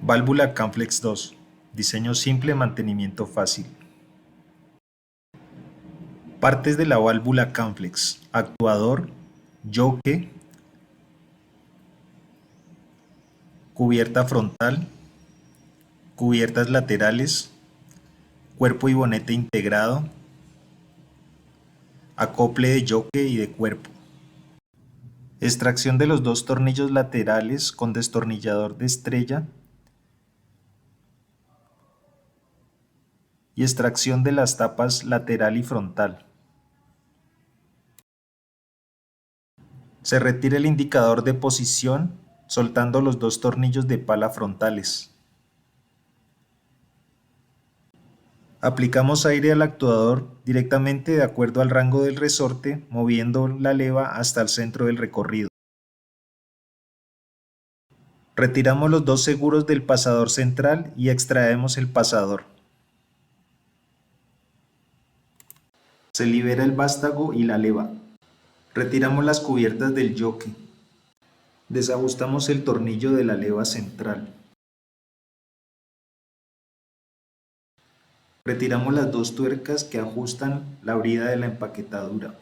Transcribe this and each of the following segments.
Válvula Camflex 2. Diseño simple, mantenimiento fácil. Partes de la válvula Camflex: actuador, yoke, cubierta frontal, cubiertas laterales, cuerpo y bonete integrado, acople de yoke y de cuerpo. Extracción de los dos tornillos laterales con destornillador de estrella y extracción de las tapas lateral y frontal. Se retira el indicador de posición soltando los dos tornillos de pala frontales. Aplicamos aire al actuador directamente de acuerdo al rango del resorte, moviendo la leva hasta el centro del recorrido. Retiramos los dos seguros del pasador central y extraemos el pasador. Se libera el vástago y la leva. Retiramos las cubiertas del yoke. Desajustamos el tornillo de la leva central. Retiramos las dos tuercas que ajustan la brida de la empaquetadura.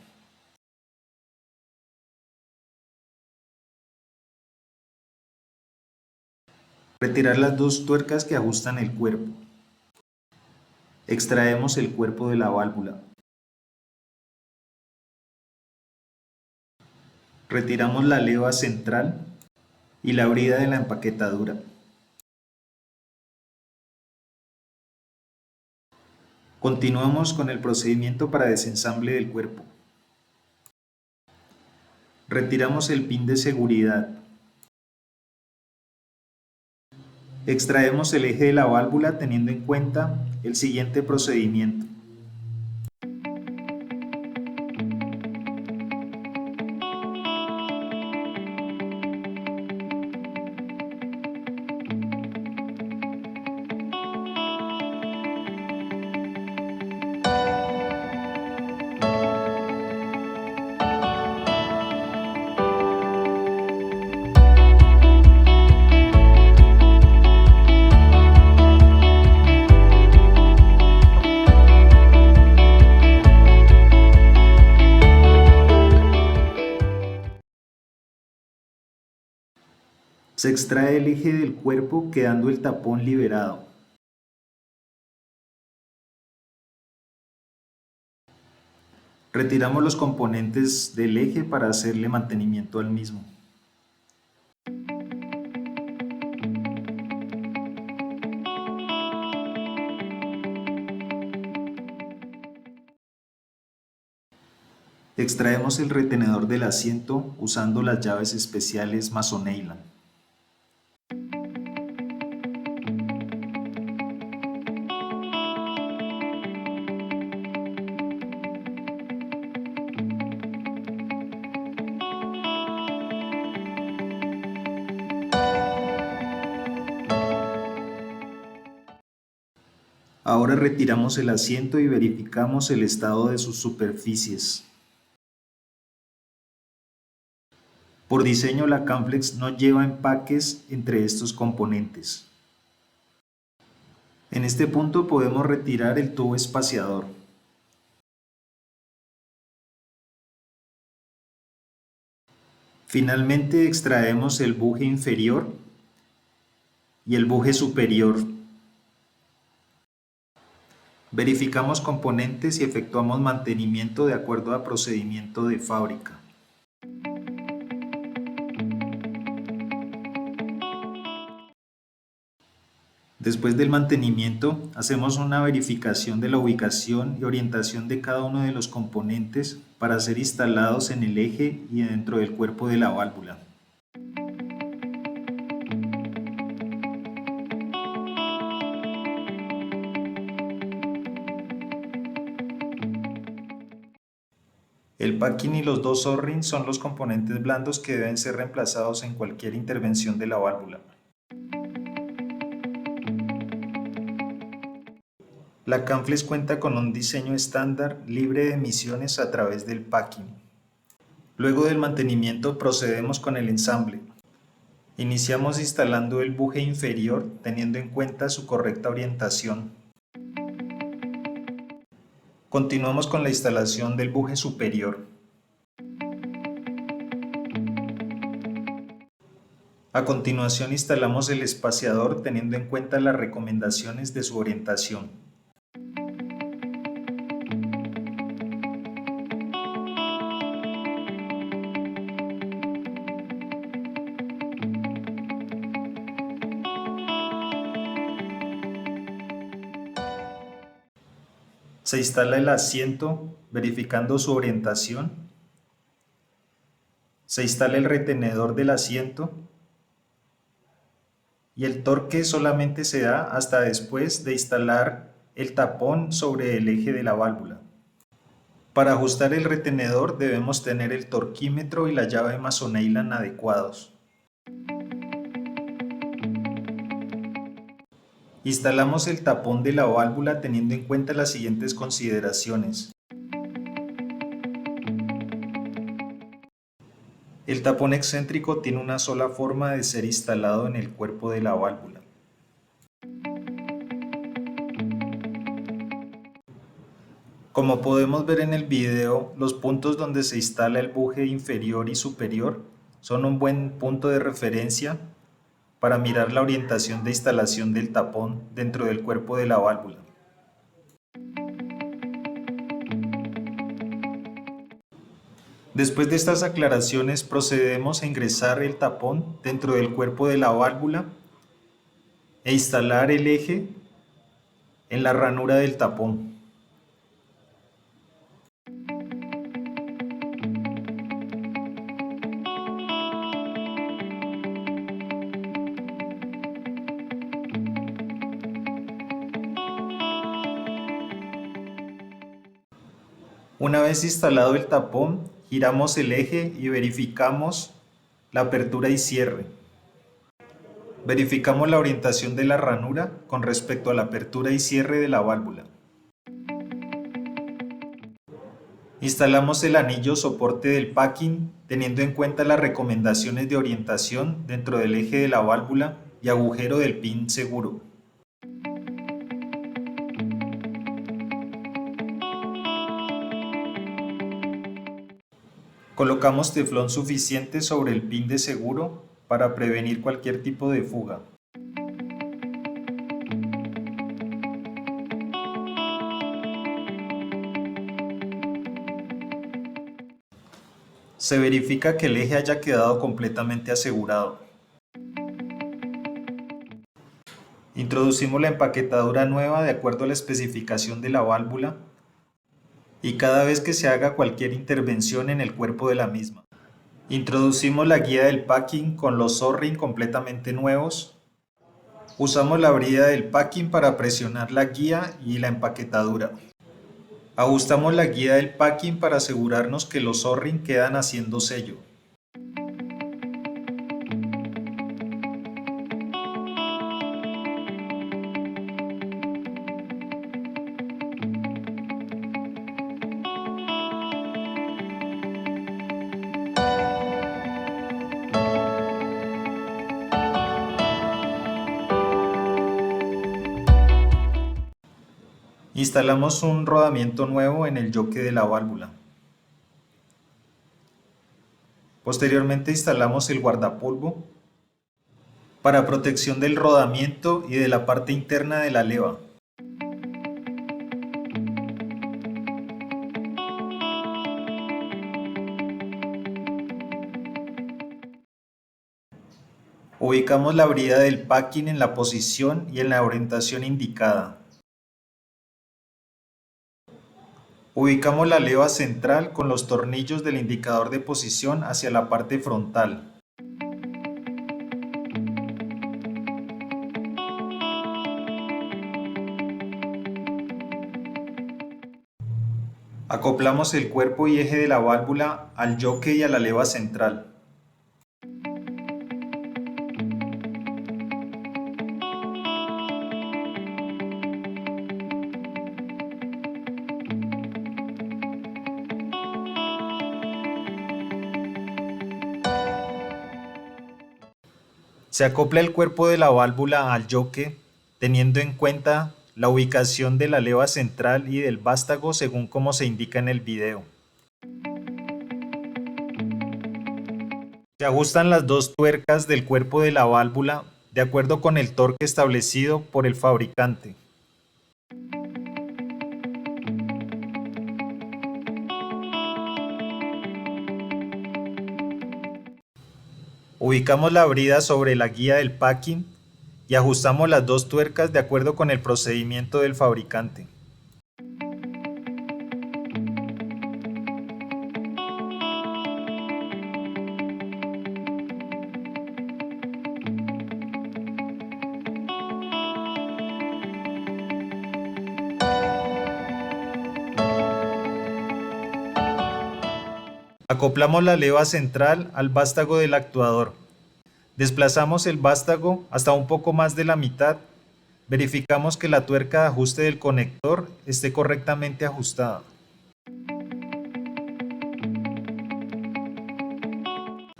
Retirar las dos tuercas que ajustan el cuerpo. Extraemos el cuerpo de la válvula. Retiramos la leva central y la brida de la empaquetadura. Continuamos con el procedimiento para desensamble del cuerpo. Retiramos el pin de seguridad. Extraemos el eje de la válvula teniendo en cuenta el siguiente procedimiento. Se extrae el eje del cuerpo quedando el tapón liberado. Retiramos los componentes del eje para hacerle mantenimiento al mismo. Extraemos el retenedor del asiento usando las llaves especiales Masoneyland. Ahora retiramos el asiento y verificamos el estado de sus superficies. Por diseño, la Camflex no lleva empaques entre estos componentes. En este punto podemos retirar el tubo espaciador. Finalmente extraemos el buje inferior y el buje superior. Verificamos componentes y efectuamos mantenimiento de acuerdo a procedimiento de fábrica. Después del mantenimiento, hacemos una verificación de la ubicación y orientación de cada uno de los componentes para ser instalados en el eje y dentro del cuerpo de la válvula. El packing y los dos O-rings son los componentes blandos que deben ser reemplazados en cualquier intervención de la válvula. La Camflex cuenta con un diseño estándar libre de emisiones a través del packing. Luego del mantenimiento procedemos con el ensamble. Iniciamos instalando el buje inferior teniendo en cuenta su correcta orientación. Continuamos con la instalación del buje superior. A continuación instalamos el espaciador teniendo en cuenta las recomendaciones de su orientación. Se instala el asiento verificando su orientación. Se instala el retenedor del asiento y el torque solamente se da hasta después de instalar el tapón sobre el eje de la válvula. Para ajustar el retenedor debemos tener el torquímetro y la llave Mason-Allen adecuados. Instalamos el tapón de la válvula teniendo en cuenta las siguientes consideraciones. El tapón excéntrico tiene una sola forma de ser instalado en el cuerpo de la válvula. Como podemos ver en el video, los puntos donde se instala el buje inferior y superior son un buen punto de referencia para mirar la orientación de instalación del tapón dentro del cuerpo de la válvula. Después de estas aclaraciones procedemos a ingresar el tapón dentro del cuerpo de la válvula e instalar el eje en la ranura del tapón. Una vez instalado el tapón, giramos el eje y verificamos la apertura y cierre. Verificamos la orientación de la ranura con respecto a la apertura y cierre de la válvula. Instalamos el anillo soporte del packing teniendo en cuenta las recomendaciones de orientación dentro del eje de la válvula y agujero del pin seguro. Colocamos teflón suficiente sobre el pin de seguro para prevenir cualquier tipo de fuga. Se verifica que el eje haya quedado completamente asegurado. Introducimos la empaquetadura nueva de acuerdo a la especificación de la válvula y cada vez que se haga cualquier intervención en el cuerpo de la misma. Introducimos la guía del packing con los O-ring completamente nuevos. Usamos la brida del packing para presionar la guía y la empaquetadura. Ajustamos la guía del packing para asegurarnos que los O-ring quedan haciendo sello. Instalamos un rodamiento nuevo en el yoke de la válvula. Posteriormente instalamos el guardapolvo para protección del rodamiento y de la parte interna de la leva. Ubicamos la brida del packing en la posición y en la orientación indicada. Ubicamos la leva central con los tornillos del indicador de posición hacia la parte frontal. Acoplamos el cuerpo y eje de la válvula al yoke y a la leva central. Se acopla el cuerpo de la válvula al yoke, teniendo en cuenta la ubicación de la leva central y del vástago según como se indica en el video. Se ajustan las dos tuercas del cuerpo de la válvula de acuerdo con el torque establecido por el fabricante. Ubicamos la brida sobre la guía del packing y ajustamos las dos tuercas de acuerdo con el procedimiento del fabricante. Acoplamos la leva central al vástago del actuador. Desplazamos el vástago hasta un poco más de la mitad. Verificamos que la tuerca de ajuste del conector esté correctamente ajustada.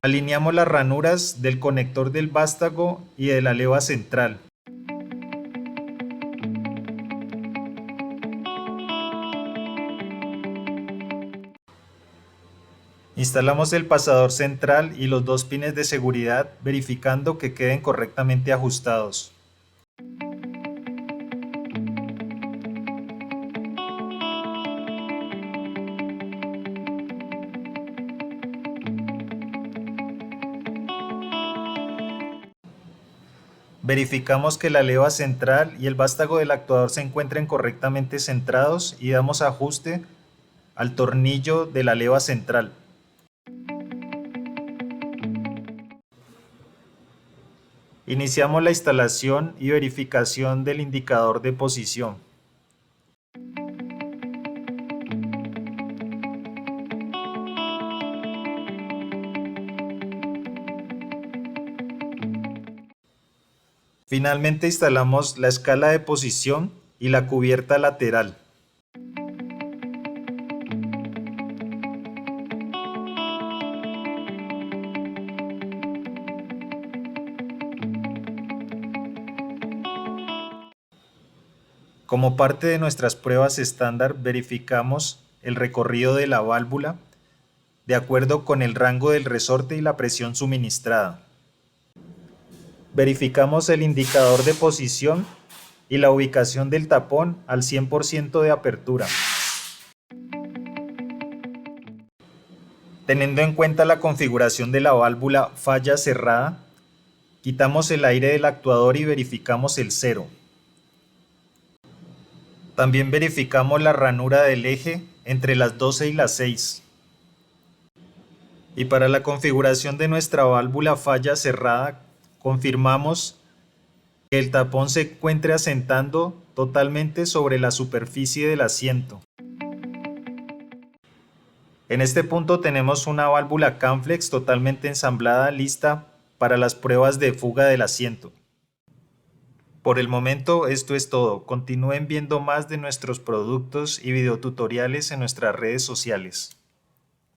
Alineamos las ranuras del conector del vástago y de la leva central. Instalamos el pasador central y los dos pines de seguridad, verificando que queden correctamente ajustados. Verificamos que la leva central y el vástago del actuador se encuentren correctamente centrados y damos ajuste al tornillo de la leva central. Iniciamos la instalación y verificación del indicador de posición. Finalmente instalamos la escala de posición y la cubierta lateral. Como parte de nuestras pruebas estándar, verificamos el recorrido de la válvula de acuerdo con el rango del resorte y la presión suministrada. Verificamos el indicador de posición y la ubicación del tapón al 100% de apertura. Teniendo en cuenta la configuración de la válvula falla cerrada, quitamos el aire del actuador y verificamos el cero. También verificamos la ranura del eje entre las 12 y las 6. Y para la configuración de nuestra válvula falla cerrada, confirmamos que el tapón se encuentre asentando totalmente sobre la superficie del asiento. En este punto tenemos una válvula Camflex totalmente ensamblada, lista para las pruebas de fuga del asiento. Por el momento esto es todo. Continúen viendo más de nuestros productos y videotutoriales en nuestras redes sociales.